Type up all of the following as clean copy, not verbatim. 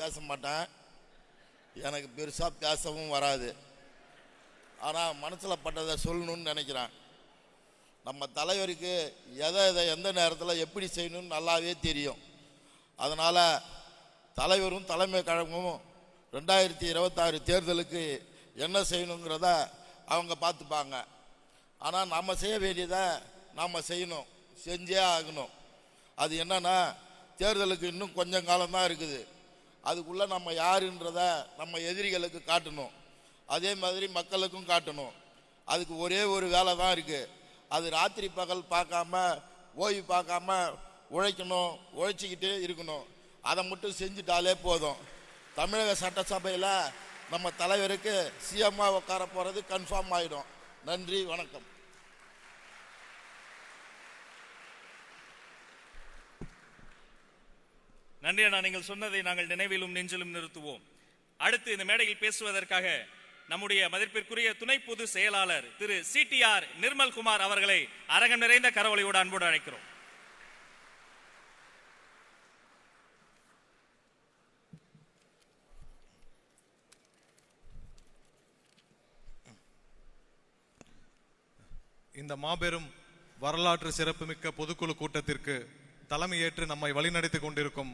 பேச மாட்டேன், எனக்கு பெருசாக பேசவும் வராது. ஆனால் மனசில் பட்டதை சொல்லணும்னு நினைக்கிறேன். நம்ம தலைவருக்கு எதை எந்த நேரத்தில் எப்படி செய்யணும்னு நல்லாவே தெரியும். அதனால் தலைவரும் தலைமை கழகமும் 2026 தேர்தலுக்கு என்ன செய்யணுங்கிறத அவங்க பார்த்துப்பாங்க. ஆனால் நம்ம செய்ய வேண்டியதை நாம் செய்யணும், செஞ்சே ஆகணும். அது என்னன்னா, தேர்தலுக்கு இன்னும் கொஞ்சம் காலம்தான் இருக்குது. அதுக்குள்ளே நம்ம யாருன்றத நம்ம எதிரிகளுக்கு காட்டணும், அதே மாதிரி மக்களுக்கும் காட்டணும். அதுக்கு ஒரே ஒரு வேலை தான் இருக்குது. அது ராத்திரி பகல் பார்க்காம, ஓய்வு பார்க்காம உழைக்கணும், உழைச்சிக்கிட்டே இருக்கணும். அதை மட்டும் செஞ்சுட்டாலே போதும். தமிழக சட்டசபையில் நம்ம தலைவருக்கு சிஎம்மாக உட்கார போகிறது கன்ஃபார்ம் ஆகிடும். நன்றி, வணக்கம். நன்றி அண்ணா, நீங்கள் சொன்னதை நாங்கள் நினைவிலும் நெஞ்சிலும் நிறுத்துவோம். அடுத்து இந்த மேடையில் பேசுவதற்காக நம்முடைய மதிப்பிற்குரிய துணை பொது செயலாளர் திரு CTR நிர்மல்குமார் அவர்களை அரங்கம் நிறைந்த கரவொலியோடு அன்போடு அழைக்கிறோம். இந்த மாபெரும் வரலாற்று சிறப்புமிக்க பொதுக்குழு கூட்டத்திற்கு தலைமையேற்று நம்மை வழிநடத்தி கொண்டிருக்கும்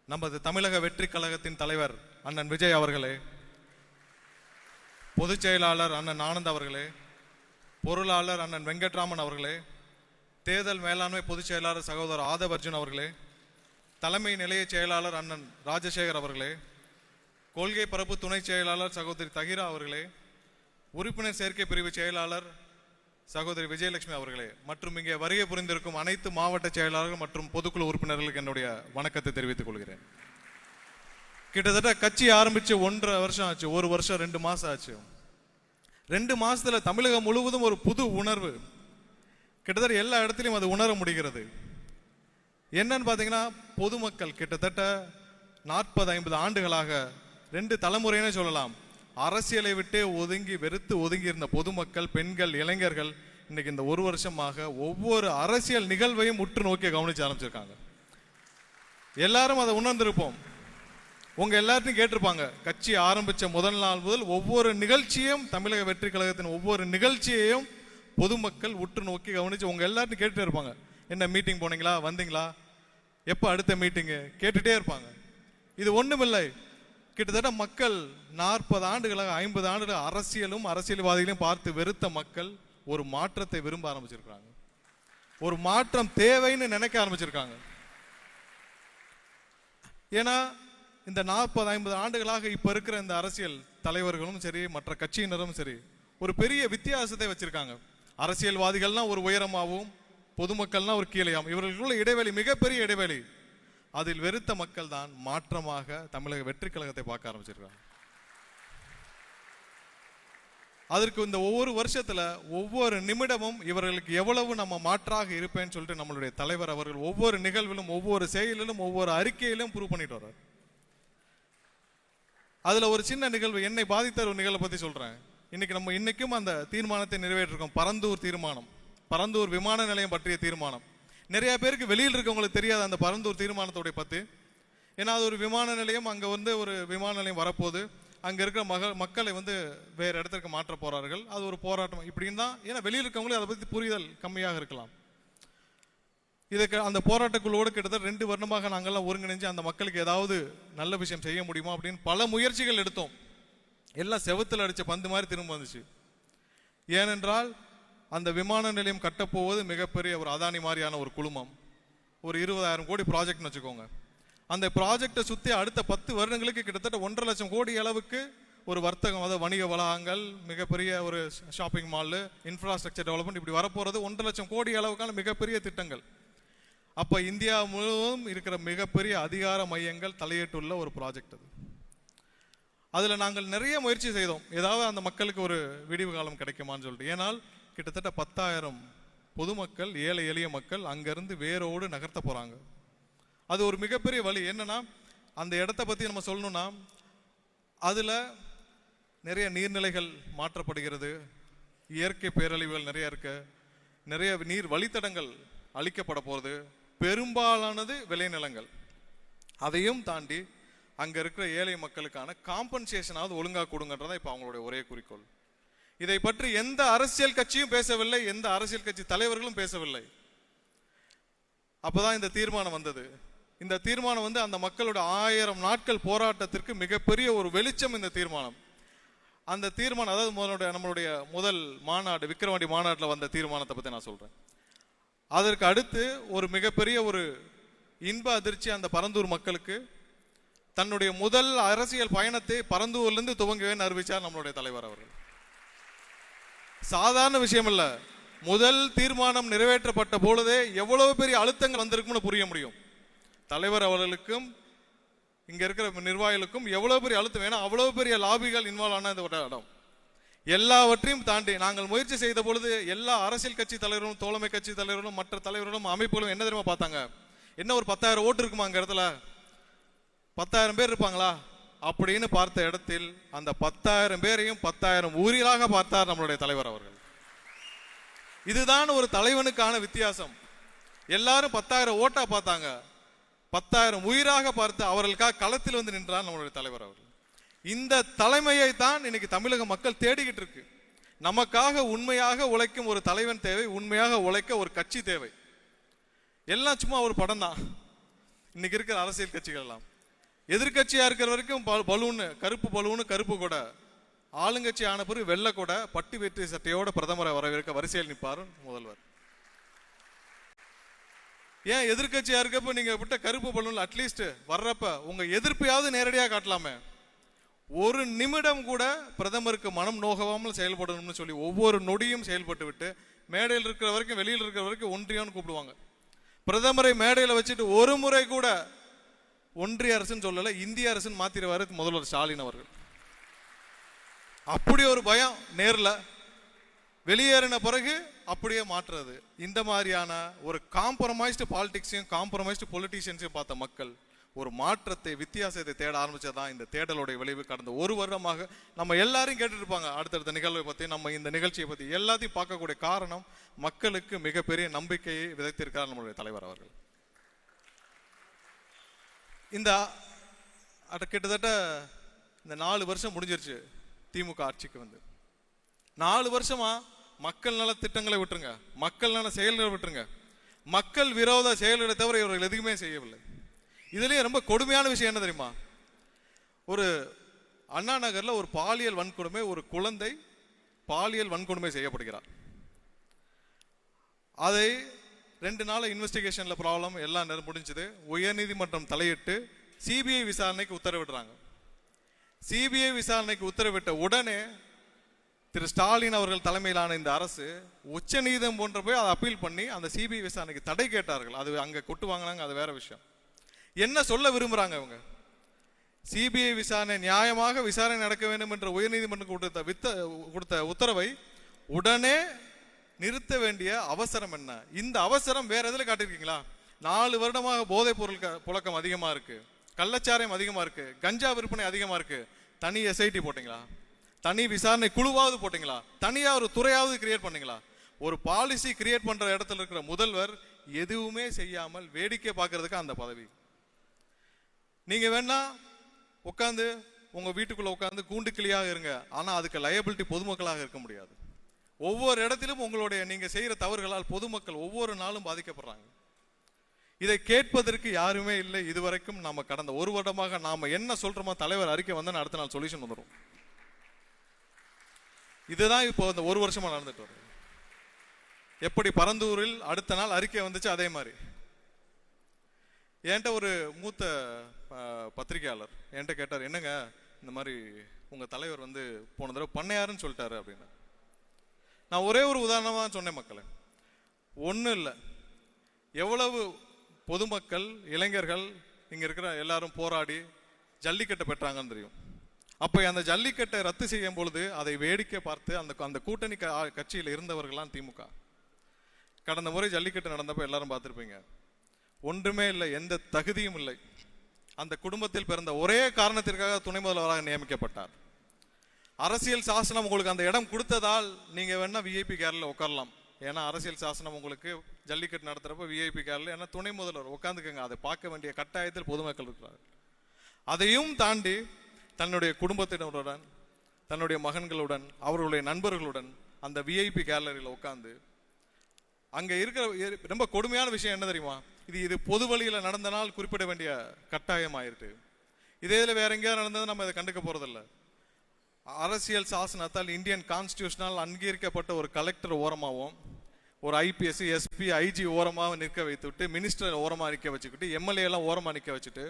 நமது தமிழக வெற்றி கழகத்தின் தலைவர் அண்ணன் விஜய் அவர்களே, பொதுச் செயலாளர் அண்ணன் ஆனந்த் அவர்களே, பொருளாளர் அண்ணன் வெங்கட்ராமன் அவர்களே, தேர்தல் மேலாண்மை பொதுச் செயலாளர் சகோதரர் ஆதவ் அர்ஜுன் அவர்களே, தலைமை நிலைய செயலாளர் அண்ணன் ராஜசேகர் அவர்களே, கொள்கை பரப்பு துணை செயலாளர் சகோதரி தகிரா அவர்களே, உறுப்பினர் சேர்க்கை பிரிவு செயலாளர் சகோதரி விஜயலட்சுமி அவர்களே, மற்றும் இங்கே வருகை புரிந்திருக்கும் அனைத்து மாவட்ட செயலாளர்கள் மற்றும் பொதுக்குழு உறுப்பினர்களுக்கு என்னுடைய வணக்கத்தை தெரிவித்துக் கொள்கிறேன். கிட்டத்தட்ட கட்சி ஆரம்பிச்சு 1.5 வருஷம் ஆச்சு, 1 வருஷம் 2 மாசம் ஆச்சு. 2 மாசத்துல தமிழகம் முழுவதும் ஒரு புது உணர்வு, கிட்டத்தட்ட எல்லா இடத்துலையும் அது உணர முடிகிறது. என்னன்னு பாத்தீங்கன்னா, பொதுமக்கள் கிட்டத்தட்ட 40-50 ஆண்டுகளாக 2 தலைமுறைன்னு சொல்லலாம், அரசியலை விட்டே ஒதுங்கி வெறுத்து ஒதுங்கி இருந்த பொதுமக்கள், பெண்கள், இளைஞர்கள் இன்னைக்கு இந்த 1 வருஷமாக ஒவ்வொரு அரசியல் நிகழ்வையும் உற்று நோக்கி கவனிச்சு ஆரம்பிச்சிருக்காங்க. எல்லாரும் அதை உணர்ந்திருப்போம். உங்க எல்லாத்தையும் கேட்டிருப்பாங்க, கட்சி ஆரம்பிச்ச முதல் நாள் முதல் ஒவ்வொரு நிகழ்ச்சியும், தமிழக வெற்றி கழகத்தின் ஒவ்வொரு நிகழ்ச்சியையும் பொதுமக்கள் உற்று நோக்கி கவனிச்சு உங்க எல்லாத்தையும் கேட்டுட்டே இருப்பாங்க. என்ன மீட்டிங் போனீங்களா, வந்தீங்களா, எப்போ அடுத்த மீட்டிங்கு கேட்டுட்டே இருப்பாங்க. இது ஒண்ணுமில்லை, கிட்டத்தட்ட மக்கள் 40 ஆண்டுகளாக 50 ஆண்டுகளாக அரசியலும் அரசியல்வாதிகளையும் பார்த்து வெறுத்த மக்கள் ஒரு மாற்றத்தை விரும்ப ஆரம்பிச்சிருக்காங்க. ஒரு மாற்றம் தேவைன்னு நினைக்க ஆரம்பிச்சிருக்காங்க. ஏன்னா இந்த 40-50 ஆண்டுகளாக இப்ப இருக்கிற இந்த அரசியல் தலைவர்களும் சரி, மற்ற கட்சியினரும் சரி, ஒரு பெரிய வித்தியாசத்தை வச்சிருக்காங்க. அரசியல்வாதிகள்னா ஒரு உயரமாகவும், பொதுமக்கள்னா ஒரு கீழையாகவும், இவர்களுக்குள்ள இடைவெளி மிகப்பெரிய இடைவெளி. அதில் வெறுத்த மக்கள் தான் மாற்றமாக தமிழக வெற்றி கழகத்தை பார்க்க ஆரம்பிச்சிருக்காங்க. அதற்கு இந்த ஒவ்வொரு வருஷத்துல ஒவ்வொரு நிமிடமும் இவர்களுக்கு எவ்வளவு நம்ம மாற்றாக இருப்பேன்னு சொல்லிட்டு நம்மளுடைய தலைவர் அவர்கள் ஒவ்வொரு நிகழ்விலும், ஒவ்வொரு செயலிலும், ஒவ்வொரு அறிக்கையிலும் ப்ரூவ் பண்ணிட்டு வர்றார். அதுல ஒரு சின்ன நிகழ்வு, என்னை பாதித்த ஒரு நிகழ்வை பத்தி சொல்றேன். இன்னைக்கும் அந்த தீர்மானத்தை நிறைவேற்றிருக்கோம். பரந்தூர் தீர்மானம், பரந்தூர் விமான நிலையம் பற்றிய தீர்மானம். நிறைய பேருக்கு வெளியில் இருக்கவங்களுக்கு தெரியாது அந்த பரந்தூர் தீர்மானத்தோடைய பத்தி. ஏன்னா அது ஒரு விமான நிலையம், அங்க ஒரு விமான நிலையம் வரப்போகுது, அங்க இருக்கிற மக்களை வேற இடத்துக்கு மாற்ற போறார்கள், அது ஒரு போராட்டம் இப்படின்னு தான். ஏன்னா வெளியில் இருக்கவங்களே அதை பத்தி புரிதல் கம்மியாக இருக்கலாம். இதுக்கு அந்த போராட்டக்குள்ளோடு கிட்டத்தட்ட 2 வருடமாக நாங்கள்லாம் ஒருங்கிணைஞ்சு அந்த மக்களுக்கு ஏதாவது நல்ல விஷயம் செய்ய முடியுமா அப்படின்னு பல முயற்சிகள் எடுத்தோம். எல்லாம் செவுத்தில் அடிச்ச பந்து மாதிரி திரும்ப வந்துச்சு. ஏனென்றால் அந்த விமான நிலையம் கட்டப்போவது மிகப்பெரிய ஒரு அதானி மாதிரியான ஒரு குழுமம், ஒரு 20,000 கோடி ப்ராஜெக்ட்னு வச்சுக்கோங்க. அந்த ப்ராஜெக்டை சுற்றி அடுத்த 10 வருடங்களுக்கு கிட்டத்தட்ட 1.5 லட்சம் கோடி அளவுக்கு ஒரு வர்த்தகம், அதாவது வணிக வளாகங்கள், மிகப்பெரிய ஒரு ஷாப்பிங் மால், இன்ஃப்ராஸ்ட்ரக்சர் டெவலப்மெண்ட், இப்படி வரப்போறது 1.5 லட்சம் கோடி அளவுக்கான மிகப்பெரிய திட்டங்கள். அப்போ இந்தியா முழுவதும் இருக்கிற மிகப்பெரிய அதிகார மையங்கள் தலையிட்டுள்ள ஒரு ப்ராஜெக்ட் அது. அதில் நாங்கள் நிறைய முயற்சி செய்தோம், ஏதாவது அந்த மக்களுக்கு ஒரு விடிவு காலம் கிடைக்குமான்னு சொல்லிட்டு. ஏனால் கிட்டத்தட்ட 10,000 பொதுமக்கள், ஏழை எளிய மக்கள் அங்கிருந்து வேரோடு நகர்த்த போறாங்க. அது ஒரு மிகப்பெரிய வழி. என்னன்னா, அந்த இடத்தை பத்தி நம்ம சொல்லணும்னா, அதுல நிறைய நீர்நிலைகள் மாற்றப்படுகிறது, இயற்கை பேரழிவுகள் நிறைய இருக்கு, நிறைய நீர் வழித்தடங்கள் அழிக்கப்பட போகிறது, பெரும்பாலானது விளைநிலங்கள். அதையும் தாண்டி அங்க இருக்கிற ஏழை மக்களுக்கான காம்பன்சேஷனாவது ஒழுங்கா கொடுங்கன்றதான் இப்ப அவங்களுடைய ஒரே குறிக்கோள். இதை பற்றி எந்த அரசியல் கட்சியும் பேசவில்லை, எந்த அரசியல் கட்சி தலைவர்களும் பேசவில்லை. அப்பதான் இந்த தீர்மானம் வந்தது. இந்த தீர்மானம் வந்து அந்த மக்களோட 1000 நாட்கள் போராட்டத்திற்கு மிகப்பெரிய ஒரு வெளிச்சம் இந்த தீர்மானம். அந்த தீர்மானம், அதாவது நம்மளுடைய முதல் மாநாடு விக்கிரவாண்டி மாநாட்டில் வந்த தீர்மானத்தை பற்றி நான் சொல்றேன். அதற்கு அடுத்து ஒரு மிகப்பெரிய ஒரு இன்ப அதிர்ச்சி அந்த பரந்தூர் மக்களுக்கு. தன்னுடைய முதல் அரசியல் பயணத்தை பரந்தூர்லேருந்து துவங்குவேன்னு அறிவிச்சார் நம்மளுடைய தலைவர் அவர்கள். சாதாரண விஷயம் இல்ல. முதல் தீர்மானம் நிறைவேற்றப்பட்ட பொழுதே எவ்வளவு பெரிய அழுத்தங்கள் வந்திருக்கும்னு புரிய முடியும். தலைவர் அவர்களுக்கும் இங்க இருக்கிற நிர்வாகிகளுக்கும் எவ்வளவு பெரிய அழுத்தம், ஏன்னா அவ்வளவு பெரிய லாபிகள் இன்வால்வ் ஆன இந்த இடம். எல்லாவற்றையும் தாண்டி நாங்கள் முயற்சி செய்த பொழுது எல்லா அரசியல் கட்சி தலைவர்களும், தோழமை கட்சி தலைவர்களும், மற்ற தலைவர்களும், அமைப்புகளும் என்ன தெரியுமா பார்த்தாங்க? என்ன ஒரு 10,000 ஓட்டு இருக்குமா அங்க இடத்துல? 10,000 பேர் இருப்பாங்களா அப்படின்னு பார்த்த இடத்தில் அந்த 10,000 பேரையும் 10,000 ஊரிலாக பார்த்தார் நம்மளுடைய தலைவர் அவர்கள். இதுதான் ஒரு தலைவனுக்கான வித்தியாசம். எல்லாரும் 10,000 ஓட்டா பார்த்தாங்க, 10,000 உயிராக பார்த்து அவர்களுக்காக களத்தில் வந்து நின்றார் நம்மளுடைய தலைவர் அவர்கள். இந்த தலைமையை தான் இன்னைக்கு தமிழக மக்கள் தேடிக்கிட்டு இருக்கு. நமக்காக உண்மையாக உழைக்கும் ஒரு தலைவன் தேவை, உண்மையாக உழைக்க ஒரு கட்சி தேவை. எல்லாம் சும்மா ஒரு படம் தான் இன்னைக்கு இருக்கிற அரசியல் கட்சிகள் எல்லாம். எதிர்கட்சியா இருக்கிற வரைக்கும் பலூனு, கருப்பு பலூனு, கருப்பு கொடை. ஆளுங்கட்சி ஆன பிறகு வெள்ளை கொடை, பட்டு வேட்டி சட்டையோட பிரதமரை வரவேற்க வரிசையில் நிற்பார் முதல்வர். ஏன் எதிர்கட்சியா இருக்கப்ப நீங்க விட்ட கருப்பு பலூன்ல அட்லீஸ்ட் வர்றப்ப உங்க எதிர்ப்பையாவது நேரடியாக காட்டலாமே. ஒரு நிமிடம் கூட பிரதமருக்கு மனம் நோகாமல் செயல்படணும்னு சொல்லி ஒவ்வொரு நொடியும் செயல்பட்டு விட்டு மேடையில் இருக்கிற வரைக்கும், வெளியில் இருக்கிற வரைக்கும் ஒன்றியம்னு கூப்பிடுவாங்க. பிரதமரை மேடையில் வச்சுட்டு ஒரு முறை கூட ஒன்றிய அரசுன்னு சொல்லல, இந்திய அரசுன்னு மாத்திருவாரு முதல்வர் ஸ்டாலின் அவர்கள். அப்படி ஒரு பயம் நேர்ல. வெளியேறின பிறகு அப்படியே மாற்றுறது. இந்த மாதிரியான ஒரு காம்ப்ரமைஸ்டு பாலிடிக்ஸையும் காம்ப்ரமைஸ்டு பொலிட்டீஷியன்ஸையும் பார்த்த மக்கள் ஒரு மாற்றத்தை, வித்தியாசத்தை தேட ஆரம்பிச்சதான் இந்த தேடலுடைய விளைவு. கடந்த ஒரு வருடமாக நம்ம எல்லாரையும் கேட்டுட்டு இருப்பாங்க அடுத்தடுத்த நிகழ்வை பத்தி, நம்ம இந்த நிகழ்ச்சியை பத்தி எல்லாத்தையும் பார்க்கக்கூடிய காரணம் மக்களுக்கு மிகப்பெரிய நம்பிக்கையை விதைத்திருக்கிறார் நம்மளுடைய தலைவர் அவர்கள். இந்த கிட்டத்தட்ட இந்த 4 வருஷம் முடிஞ்சிருச்சு திமுக ஆட்சிக்கு வந்து. 4 வருஷமா மக்கள் நல திட்டங்களை விட்டுருங்க, மக்கள் நல செயல்களை விட்டுருங்க, மக்கள் விரோத செயல்களை தவிர இவர்கள் எதுவுமே செய்யவில்லை. இதுலயே ரொம்ப கொடுமையான விஷயம் என்ன தெரியுமா? ஒரு அண்ணா நகர்ல ஒரு பாலியல் வன்கொடுமை, ஒரு குழந்தை பாலியல் வன்கொடுமை செய்யப்படுகிறார். அதை 2 நாள் இன்வெஸ்டிகேஷன்ல ப்ராப்ளம் எல்லாம் முடிஞ்சது. உயர்நீதிமன்றம் தலையிட்டு சிபிஐ விசாரணைக்கு உத்தரவிடுறாங்க. சிபிஐ விசாரணைக்கு உத்தரவிட்ட உடனே திரு ஸ்டாலின் அவர்கள் தலைமையிலான இந்த அரசு உச்ச நீதிமன்றம் போன்ற போய் அதை அப்பீல் பண்ணி அந்த சிபிஐ விசாரணைக்கு தடை கேட்டார்கள். அது அங்க கொட்டு வாங்கினாங்க, அது வேற விஷயம். என்ன சொல்ல விரும்புறாங்க அவங்க? சிபிஐ விசாரணை நியாயமாக விசாரணை நடக்க வேண்டும் என்ற உயர்நீதிமன்றம் கொடுத்த உத்தரவை உடனே நிறுத்த வேண்டிய அவசரம் என்ன? இந்த அவசரம் வேற எதுல காட்டிருக்கீங்களா? 4 வருடமாக போதைப் பொருள் புழக்கம் அதிகமா இருக்கு, கள்ளச்சாராயம் அதிகமா இருக்கு, கஞ்சா விற்பனை அதிகமா இருக்கு. தனி எஸ்ஐடி போட்டீங்களா? தனி விசாரணை குழுவாவது போட்டீங்களா? தனியா ஒரு துறையாவது கிரியேட் பண்ணீங்களா? ஒரு பாலிசி கிரியேட் பண்ற இடத்துல இருக்கிற முதல்வர் எதுவுமே செய்யாமல் வேடிக்கை பார்க்கறதுக்கு அந்த பதவி. நீங்க வேணா உட்காந்து உங்க வீட்டுக்குள்ள உட்காந்து கூண்டு கிளியாக இருங்க, ஆனா அதுக்கு லயபிலிட்டி பொதுமக்களாக இருக்க முடியாது. ஒவ்வொரு இடத்திலும் உங்களுடைய நீங்க செய்யற தவறுகளால் பொதுமக்கள் ஒவ்வொரு நாளும் பாதிக்கப்படுறாங்க. இதை கேட்பதற்கு யாருமே இல்லை. இதுவரைக்கும் நாம கடந்த 1 வருடமாக நாம என்ன சொல்றோமோ தலைவர் அறிக்கை வந்து அடுத்த நாள் சொல்யூஷன் வந்துடும். இதுதான் இப்போ இந்த 1 வருஷமா நடந்துட்டு வருது. எப்படி பரந்தூரில் அடுத்த நாள் அறிக்கை வந்துச்சு, அதே மாதிரி என்கிட்ட ஒரு மூத்த பத்திரிகையாளர் என்கிட்ட கேட்டார், என்னங்க இந்த மாதிரி உங்க தலைவர் வந்து போன தடவை பண்ணையாருன்னு சொல்லிட்டாரு அப்படின்னு. நான் ஒரே ஒரு உதாரணமா சொன்னேன் மக்களே. ஒன்றும் இல்லை, எவ்வளவு பொதுமக்கள், இளைஞர்கள் இங்க இருக்கிற எல்லாரும் போராடி ஜல்லிக்கட்டை பெற்றாங்கன்னு தெரியும். அப்ப அந்த ஜல்லிக்கட்டை ரத்து செய்யும் பொழுது அதை வேடிக்கை பார்த்து அந்த கூட்டணி கட்சியில் இருந்தவர்கள்லாம் திமுக. கடந்த முறை ஜல்லிக்கட்டு நடந்தப்ப எல்லாரும் பார்த்திருப்பீங்க. ஒன்றுமே இல்லை, எந்த தகுதியும் இல்லை. அந்த குடும்பத்தில் பிறந்த ஒரே காரணத்திற்காக துணை முதல்வராக நியமிக்கப்பட்டார். அரசியல் சாசனம் உங்களுக்கு அந்த இடம் கொடுத்ததால் நீங்க வேணா விஐபி கேர்ல உட்காரலாம். ஏன்னா அரசியல் சாசனம் உங்களுக்கு ஜல்லிக்கட்டு நடத்துறப்ப விஐபி கேர்ல ஏன்னா துணை முதல்வர் உட்காந்துக்கங்க, அதை பார்க்க வேண்டிய கட்டாயத்தில் பொதுமக்கள் இருக்கிறார். அதையும் தாண்டி தன்னுடைய குடும்பத்தினருடன், தன்னுடைய மகன்களுடன், அவர்களுடைய நண்பர்களுடன் அந்த விஐபி கேலரியில் உட்காந்து அங்க இருக்கிற ரொம்ப கொடுமையான விஷயம் என்ன தெரியுமா? இது பொது வழியில் நடந்த நாள் குறிப்பிட வேண்டிய கட்டாயம் ஆயிருக்கு. இதே இதில் வேற எங்கேயாவது நடந்தது நம்ம இதை கண்டுக்க போறதில்ல. அரசியல் சாசனத்தால் இந்தியன் கான்ஸ்டியூஷனால் அங்கீகரிக்கப்பட்ட ஒரு கலெக்டர் ஓரமாகவும், ஒரு ஐபிஎஸ், எஸ்பி, ஐஜி ஓரமாக நிற்க வைத்துவிட்டு, மினிஸ்டர் ஓரமாக நிற்க வச்சுக்கிட்டு, எம்எல்ஏ எல்லாம் ஓரமாக நிற்க வச்சுட்டு,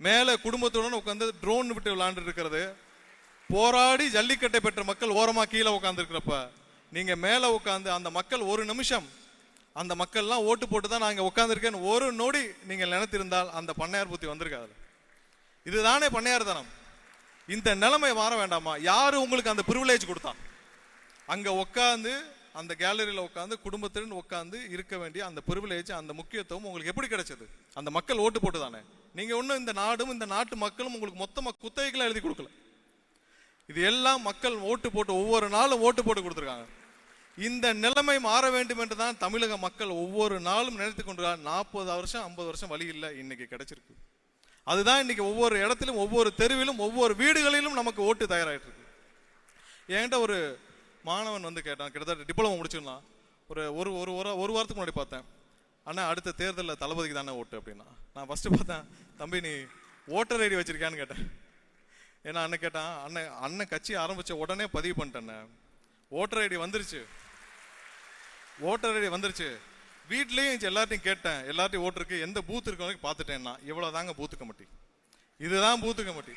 மேலே குடும்பத்துடன் உட்காந்து ட்ரோன் விட்டு விளையாண்டு இருக்கிறது, போராடி ஜல்லிக்கட்டை பெற்ற மக்கள் ஓரமாக கீழே உட்காந்துருக்கிறப்ப நீங்க மேலே உட்காந்து அந்த மக்கள் ஒரு நிமிஷம் அந்த மக்கள்லாம் ஓட்டு போட்டு தான் நாங்கள் உட்காந்துருக்கேன்னு ஒரு நொடி நீங்கள் நினைத்திருந்தால் அந்த பண்ணையார் புத்தி வந்திருக்காது. இதுதானே பண்ணையார் தனம். இந்த நிலைமை மாற வேண்டாமா? யாரு உங்களுக்கு அந்த பிரிவிலேஜ் கொடுத்தா? அங்க உட்காந்து அந்த கேலரியில் உட்காந்து குடும்பத்துடன் உட்காந்து இருக்க வேண்டிய அந்த பிரிவிலேஜ், அந்த முக்கியத்துவம் உங்களுக்கு எப்படி கிடைச்சது? அந்த மக்கள் ஓட்டு போட்டு தானே. நீங்க ஒன்றும் இந்த நாடும் இந்த நாட்டு மக்களும் உங்களுக்கு மொத்தமாக குத்தகைகளை எழுதி கொடுக்கல. இது எல்லாம் மக்கள் ஓட்டு போட்டு ஒவ்வொரு நாளும் ஓட்டு போட்டு கொடுத்துருக்காங்க. இந்த நிலைமை மாற வேண்டும் என்று தான் தமிழக மக்கள் ஒவ்வொரு நாளும் நினைத்து கொண்டிருக்காங்க. 40 வருஷம் 50 வருஷம் வழி இல்லை, இன்னைக்கு கிடைச்சிருக்கு. அதுதான் இன்னைக்கு ஒவ்வொரு இடத்திலும், ஒவ்வொரு தெருவிலும், ஒவ்வொரு வீடுகளிலும் நமக்கு ஓட்டு தயாராகிட்டு இருக்கு. என்கிட்ட ஒரு மாணவன் வந்து கேட்டான், கிட்டத்தட்ட டிப்ளமோ முடிச்சிருந்தான். ஒரு வாரத்துக்கு முன்னாடி பார்த்தேன், அண்ணா அடுத்த தேர்தலில் தளபதிக்கு தானே ஓட்டு அப்படின்னா. நான் ஃபர்ஸ்ட் பார்த்தேன், தம்பி நீ ஓட்டர் ஐடி வச்சிருக்கியான்னு கேட்டேன். ஏன்னா அண்ணன் கேட்டான், அண்ணன் கட்சி ஆரம்பிச்ச உடனே பதிவு பண்ணிட்டேன், ஓட்டர் ஐடி வந்துருச்சு, ஓட்டர் ஐடி வந்துருச்சு. வீட்லேயும் எல்லாத்தையும் கேட்டேன், எல்லாத்தையும் ஓட்டருக்கு எந்த பூத் இருக்கு பார்த்துட்டேன்னா, இவ்வளோதாங்க பூத்து கமிட்டி, இதுதான் பூத்து கமிட்டி.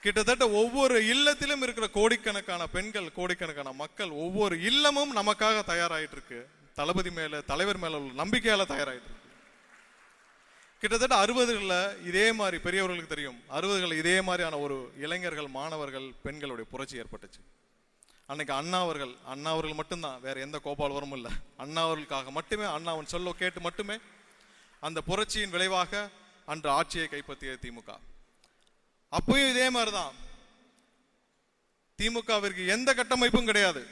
கிட்டத்தட்ட ஒவ்வொரு இல்லத்திலும் இருக்கிற கோடிக்கணக்கான பெண்கள், கோடிக்கணக்கான மக்கள், ஒவ்வொரு இல்லமும் நமக்காக தயாராகிட்டு இருக்கு. தளபதி மேல, தலைவர் மேல உள்ள நம்பிக்கையால தயாராகிட்டு இருக்கு. கிட்டத்தட்ட 60களில் இதே மாதிரி, பெரியவர்களுக்கு தெரியும், 60களில் இதே மாதிரியான ஒரு இளைஞர்கள், மாணவர்கள், பெண்களுடைய புரட்சி ஏற்பட்டுச்சு. அன்னைக்கு அண்ணா அவர்கள் மட்டும்தான், வேற எந்த கோபால்வரும் இல்லை. அண்ணா அவர்களுக்காக மட்டுமே, அண்ணாவின் சொல்ல கேட்டு மட்டுமே அந்த புரட்சியின் விளைவாக அன்று ஆட்சியை கைப்பற்றிய திமுக. அப்பயும் இதே மாதிரிதான். திமுகவிற்கு எந்த கட்டமைப்பும் கிடையாது,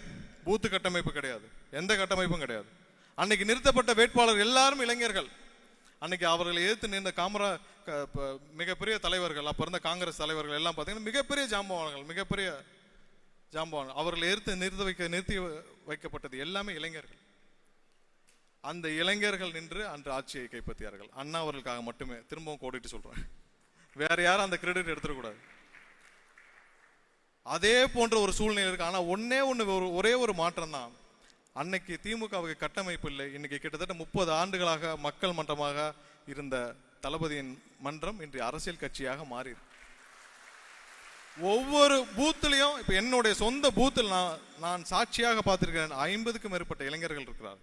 பூத்து கட்டமைப்பு கிடையாது, எந்த கட்டமைப்பும் கிடையாது. அன்னைக்கு நிறுத்தப்பட்ட வேட்பாளர் எல்லாரும் இளைஞர்கள். அன்னைக்கு அவர்களை எதிர்த்து நின்ற மிகப்பெரிய தலைவர்கள், அப்ப இருந்த காங்கிரஸ் தலைவர்கள் எல்லாம் பார்த்தீங்கன்னா மிகப்பெரிய ஜாம்பவான்கள். அவர்களை எதிர்த்து நிறுத்தி வைக்கப்பட்டது எல்லாமே இளைஞர்கள். அந்த இளைஞர்கள் நின்று அன்று ஆட்சியை கைப்பற்றியார்கள். அண்ணா அவர்களுக்காக மட்டுமே. திரும்பவும் கோடிட்டு சொல்றேன், வேற யாரும் அந்த கிரெடிட் எடுத்துடக்கூடாது. அதே போன்ற ஒரு சூழ்நிலை இருக்கு. ஆனா ஒரே ஒரு மாற்றம் தான். அன்னைக்கு திமுகவுக்கு கட்டமைப்பு இல்லை. இன்னைக்கு கிட்டத்தட்ட 30 ஆண்டுகளாக மக்கள் மன்றமாக இருந்த தளபதியின் மன்றம் இன்று அரசியல் கட்சியாக மாறி. ஒவ்வொரு பூத்திலையும், இப்ப என்னுடைய சொந்த பூத்தில் நான் சாட்சியாக பார்த்திருக்கிறேன், 50க்கும் மேற்பட்ட இளைஞர்கள் இருக்கிறார்.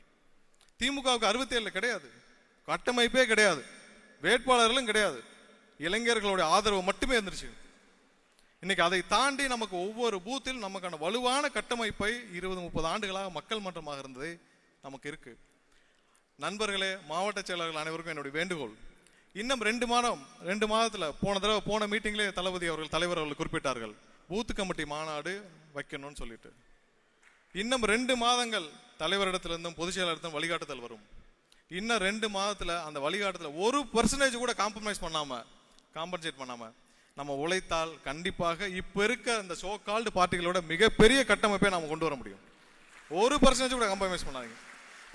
திமுகவுக்கு 67 கிடையாது, கட்டமைப்பே கிடையாது, வேட்பாளர்களும் கிடையாது, இளைஞர்களுடைய ஆதரவு மட்டுமே இருந்துருச்சு. இன்னைக்கு அதை தாண்டி நமக்கு ஒவ்வொரு பூத்தில் நமக்கான வலுவான கட்டமைப்பை 20-30 ஆண்டுகளாக மக்கள் மன்றமாக இருந்தது நமக்கு இருக்கு. நண்பர்களே, மாவட்ட செயலாளர்கள் அனைவருக்கும் என்னுடைய வேண்டுகோள், இன்னும் 2 மாதத்துல, போன மீட்டிங்லேயே தலைவர் அவர்கள் குறிப்பிட்டார்கள், பூத்து கமிட்டி மாநாடு வைக்கணும்னு சொல்லிட்டு. இன்னும் 2 மாதங்கள் தலைவரிடத்திலிருந்தும் பொதுச் செயலாளரிடத்திலும் வழிகாட்டுதல் வரும். இன்னும் 2 மாதத்துல அந்த வழிகாட்டுதல் 1% கூட காம்பன்சேட் பண்ணாம நம்ம உழைத்தால் கண்டிப்பாக இப்ப இருக்க அந்த சோ கால்டு பார்ட்டிகளோட மிகப்பெரிய கட்டமைப்பை நாம கொண்டு வர முடியும். 1% கூட காம்ப்ரமைஸ் பண்ணாதீங்க.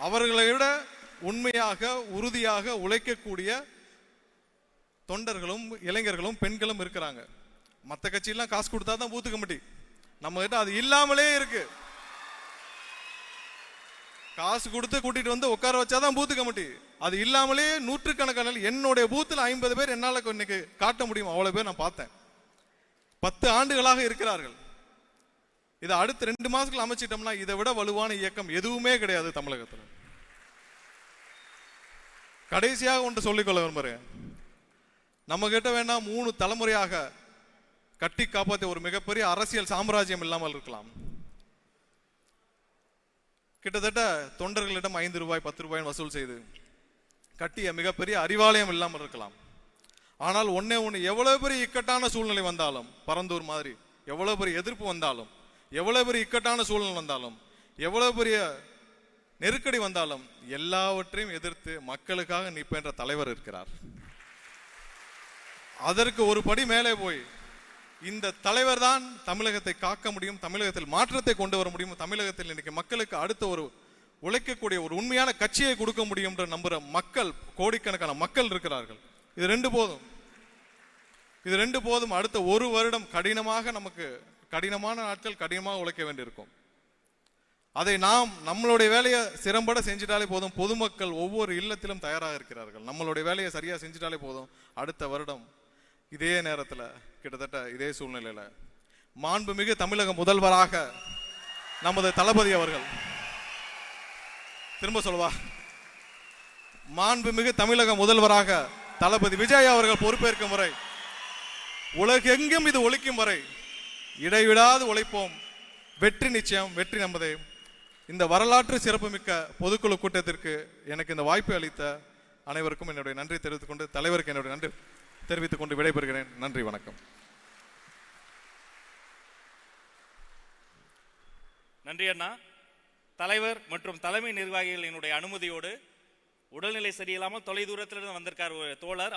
அவர்களை விட உண்மையாக, உறுதியாக உழைக்கக்கூடிய தொண்டர்களும், இளைஞர்களும், பெண்களும் இருக்கிறாங்க. மற்ற கட்சியெல்லாம் காசு கொடுத்தா தான் பூத்து கமிட்டி, நம்ம கிட்ட அது இல்லாமலே இருக்கு. காசு கொடுத்து கூட்டிட்டு வந்து உட்கார வச்சாதான் பூத்து கமிட்டி. அது இல்லாமலே நூற்றுக்கணக்கான, என்னுடைய பூத்தில் 50 பேர் என்னால இன்னைக்கு காட்ட முடியும், அவ்வளவு பேர் நான் பார்த்தேன். 10 ஆண்டுகளாக இருக்கிறார்கள். இதை அடுத்த 2 மாசத்துக்கு அமைச்சிட்டோம்னா இதை விட வலுவான இயக்கம் எதுவுமே கிடையாது தமிழகத்தில். கடைசியாக ஒன்று சொல்லிக்கொள்ள விரும்புறேன், நம்ம கிட்ட வேண்டாம் 3 தலைமுறையாக கட்டி காப்பாற்ற ஒரு மிகப்பெரிய அரசியல் சாம்ராஜ்யம் இல்லாமல் இருக்கலாம். கிட்டத்தட்ட தொண்டர்களிடம் 5 ரூபாய் 10 ரூபாய் வசூல் செய்து கட்டிய மிகப்பெரிய அறிவாலயம் இல்லாமல் இருக்கலாம். ஆனால் ஒன்னே ஒன்று, எவ்வளவு பெரிய இக்கட்டான சூழ்நிலை வந்தாலும், பரந்தூர் மாதிரி எவ்வளவு பெரிய எதிர்ப்பு வந்தாலும், எவ்வளவு பெரிய இக்கட்டான சூழ்நிலை வந்தாலும், எவ்வளவு பெரிய நெருக்கடி வந்தாலும், எல்லாவற்றையும் எதிர்த்து மக்களுக்காக நிற்பென்ற தலைவர் இருக்கிறார். அதற்கு ஒரு படி மேலே போய் இந்த தலைவர் தான் தமிழகத்தை காக்க முடியும், தமிழகத்தில் மாற்றத்தை கொண்டு வர முடியும், தமிழகத்தில் இன்னைக்கு மக்களுக்கு அடுத்த ஒரு உழைக்கக்கூடிய ஒரு உண்மையான கட்சியை கொடுக்க முடியும் என்று நம்புற மக்கள், கோடிக்கணக்கான மக்கள் இருக்கிறார்கள். இது ரெண்டு போதும். அடுத்த ஒரு வருடம் நமக்கு கடினமான நாட்கள், கடினமாக உழைக்க வேண்டியிருக்கும். அதை நாம் நம்மளுடைய வேலையை சிறம்பட செஞ்சிட்டாலே போதும். பொதுமக்கள் ஒவ்வொரு இல்லத்திலும் தயாராக இருக்கிறார்கள். நம்மளுடைய வேலையை சரியா செஞ்சிட்டாலே போதும். அடுத்த வருடம் இதே நேரத்தில், கிட்டத்தட்ட இதே சூழ்நிலையில மாண்புமிகு தமிழக முதல்வராக நமது தளபதி அவர்கள், திரும்ப சொல்வா, மாண்புமிகு தமிழக முதல்வராக தளபதி விஜய் அவர்கள் பொறுப்பேற்கும் வரை, உலகெங்கும் இது ஒழிக்கும் வரை இடைவிடாது உழைப்போம். வெற்றி நிச்சயம், வெற்றி நமதே. இந்த வரலாற்று சிறப்புமிக்க பொதுக்குழு கூட்டத்திற்கு எனக்கு இந்த வாய்ப்பை அளித்த அனைவருக்கும் என்னுடைய நன்றி தெரிவித்துக் கொண்டு, தலைவருக்கு என்னுடைய நன்றி தெரிவித்துக் கொண்டு விடைபெறுகிறேன். நன்றி, வணக்கம். நன்றி அண்ணா. தலைவர் மற்றும் தலைமை நிர்வாகிகளினுடைய அனுமதியோடு உடல்நிலை சரியில்லாமல் தொலைதூரத்திலிருந்து வந்திருக்கார் ஒரு தோழர்.